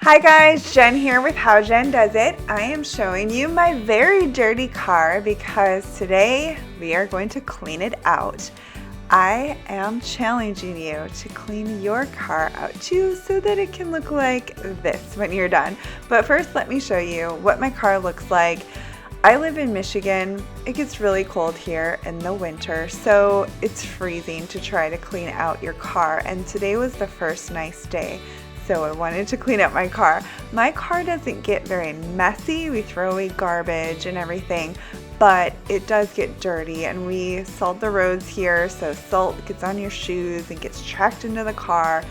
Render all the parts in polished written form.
Hi guys, Jen here with How Jen Does It. I am showing you my very dirty car because today we are going to clean it out. I am challenging you to clean your car out too so that it can look like this when you're done. But first let me show you what my car looks like. I live in Michigan. It gets really cold here in the winter, so it's freezing to try to clean out your car, and today was the first nice day. So I wanted to clean up my car. My car doesn't get very messy. We throw away garbage and everything, but it does get dirty, and we salt the roads here, so salt gets on your shoes and gets tracked into the car,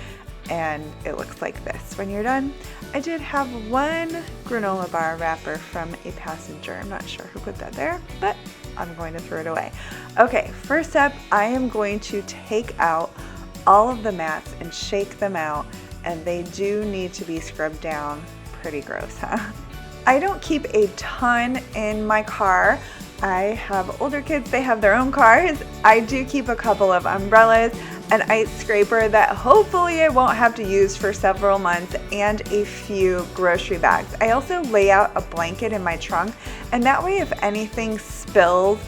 and it looks like this when you're done. I did have one granola bar wrapper from a passenger. I'm not sure who put that there, but I'm going to throw it away. Okay, first up, I am going to take out all of the mats and shake them out, and they do need to be scrubbed down. Pretty gross, huh? I don't keep a ton in my car. I have older kids, they have their own cars. I do keep a couple of umbrellas, an ice scraper that hopefully I won't have to use for several months, and a few grocery bags. I also lay out a blanket in my trunk, and that way if anything spills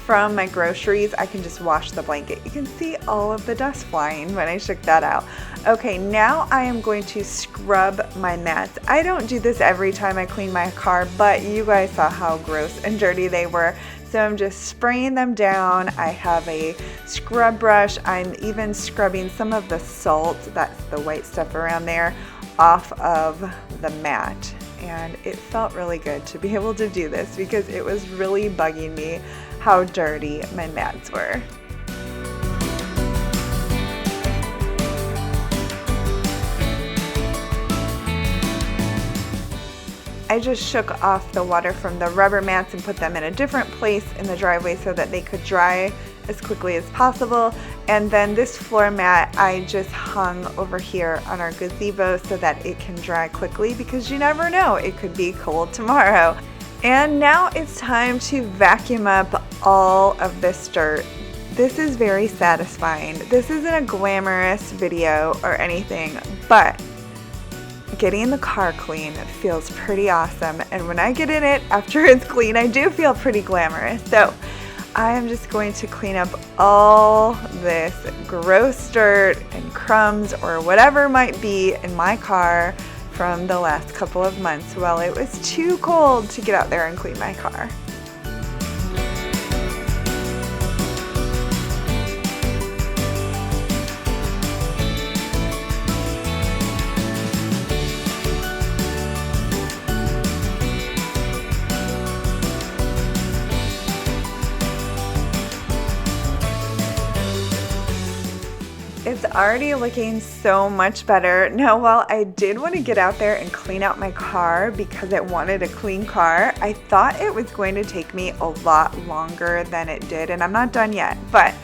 from my groceries, I can just wash the blanket. You can see all of the dust flying when I shook that out. Okay, now I am going to scrub my mats. I don't do this every time I clean my car, but you guys saw how gross and dirty they were. So I'm just spraying them down. I have a scrub brush. I'm even scrubbing some of the salt, that's the white stuff around there, off of the mat. And it felt really good to be able to do this because it was really bugging me how dirty my mats were. I just shook off the water from the rubber mats and put them in a different place in the driveway so that they could dry as quickly as possible. And then this floor mat I just hung over here on our gazebo so that it can dry quickly because you never know, it could be cold tomorrow. And now it's time to vacuum up all of this dirt. This is very satisfying. This isn't a glamorous video or anything, but getting the car clean feels pretty awesome. And when I get in it after it's clean, I do feel pretty glamorous. So I am just going to clean up all this gross dirt and crumbs or whatever might be in my car from the last couple of months while it was too cold to get out there and clean my car. It's already looking so much better. Now, while I did want to get out there and clean out my car because it wanted a clean car, I thought it was going to take me a lot longer than it did, and I'm not done yet. But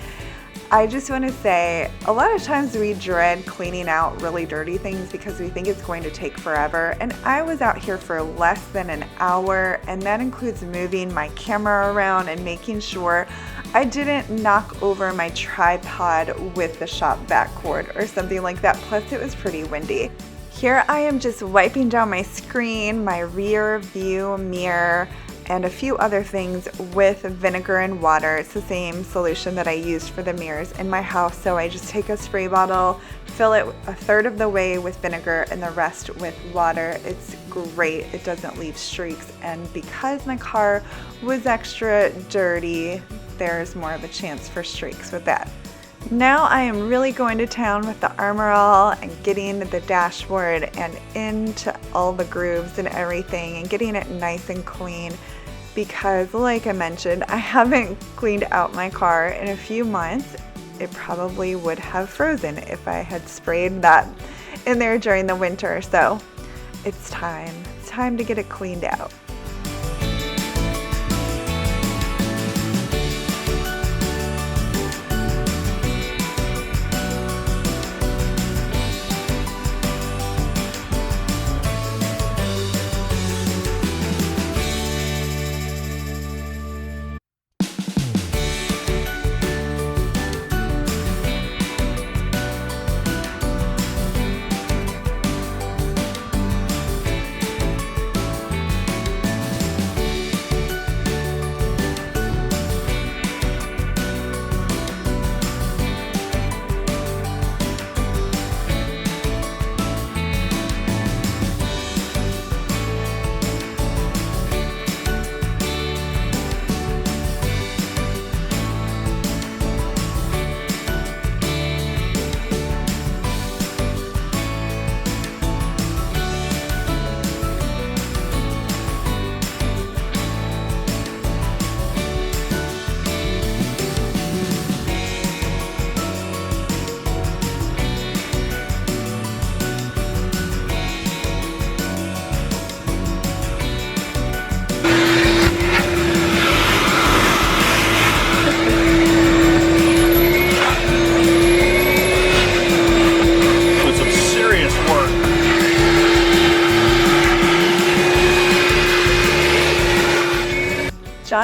I just want to say, a lot of times we dread cleaning out really dirty things because we think it's going to take forever. And I was out here for less than an hour, and that includes moving my camera around and making sure I didn't knock over my tripod with the shop vac cord or something like that. Plus it was pretty windy. Here I am just wiping down my screen, my rear view mirror, and a few other things with vinegar and water. It's the same solution that I used for the mirrors in my house. So I just take a spray bottle, fill it a third of the way with vinegar and the rest with water. It's great. It doesn't leave streaks. And because my car was extra dirty, there's more of a chance for streaks with that. Now I am really going to town with the Armor All and getting the dashboard and into all the grooves and everything and getting it nice and clean because, like I mentioned, I haven't cleaned out my car in a few months. It probably would have frozen if I had sprayed that in there during the winter. So it's time to get it cleaned out.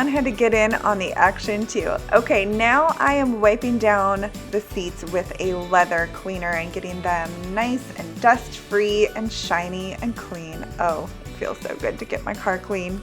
Dawn had to get in on the action too. Okay, now I am wiping down the seats with a leather cleaner and getting them nice and dust free and shiny and clean. Oh, it feels so good to get my car clean.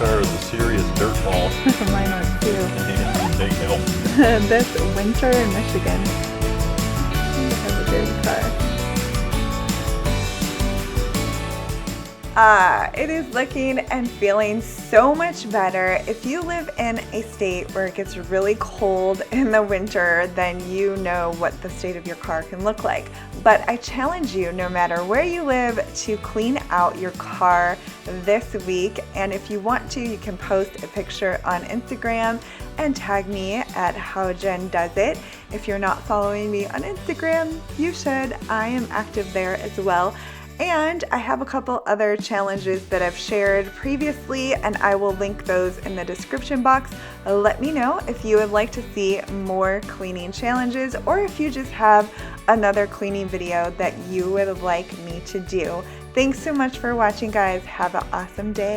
Is a serious dirt ball. Mine was too. And they help. This winter in Michigan. I have a dirty car. It is looking and feeling so much better. If you live in a state where it gets really cold in the winter, then you know what the state of your car can look like. But I challenge you, no matter where you live, to clean out your car this week. And if you want to, you can post a picture on Instagram and tag me at HowJenDoesIt. If you're not following me on Instagram, you should. I am active there as well. And I have a couple other challenges that I've shared previously, and I will link those in the description box. Let me know if you would like to see more cleaning challenges, or if you just have another cleaning video that you would like me to do. Thanks so much for watching, guys. Have an awesome day.